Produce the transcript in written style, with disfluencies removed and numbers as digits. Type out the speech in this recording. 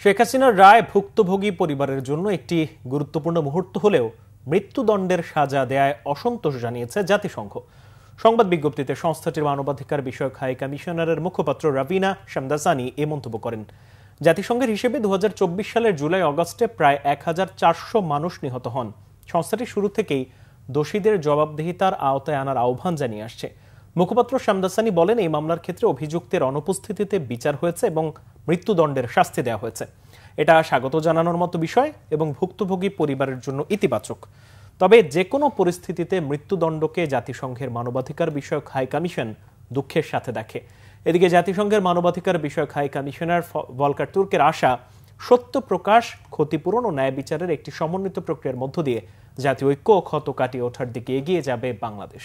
শেখ হাসিনার রায় ভুক্তভোগী পরিবারের জন্য একটি গুরুত্বপূর্ণ মুহূর্ত হলেও মৃত্যুদণ্ডের সাজা দেয়ায় অসন্তোষ জানিয়েছে জাতিসংঘ। সংবাদ বিজ্ঞপ্তিতে সংস্থাটির মানবাধিকার বিষয়ক হাই কমিশনারের মুখপাত্র রাবিনা শামদাসানি এ মন্তব্য করেন। জাতিসংঘের হিসেবে 2024 সালের জুলাই আগস্টে প্রায় 1400 মানুষ নিহত হন। সংস্থাটি শুরু থেকেই দোষীদের জবাবদিহিতার আওতায় আনার আহ্বান জানিয়ে আসছে। মুখপাত্র শামদাসানি বলেন, এই মামলার ক্ষেত্রে অভিযুক্তের অনুপস্থিতিতে বিচার হয়েছে এবং মৃত্যুদণ্ডের শাস্তি দেওয়া হয়েছে। এটা স্বাগত জানানোর মতো বিষয় এবং ভুক্তভোগী পরিবারের জন্য ইতিবাচক। তবে যে কোনো পরিস্থিতিতে মৃত্যুদণ্ডকে জাতিসংঘের মানবাধিকার বিষয়ক হাই কমিশন দুঃখের সাথে দেখে। এদিকে জাতিসংঘের মানবাধিকার বিষয়ক হাই কমিশনার ভলকার তুর্কের আশা, সত্য প্রকাশ, ক্ষতিপূরণ ও ন্যায় বিচারের একটি সমন্বিত প্রক্রিয়ার মধ্য দিয়ে জাতীয় ঐক্য ও ক্ষত কাটিয়ে ওঠার দিকে এগিয়ে যাবে বাংলাদেশ।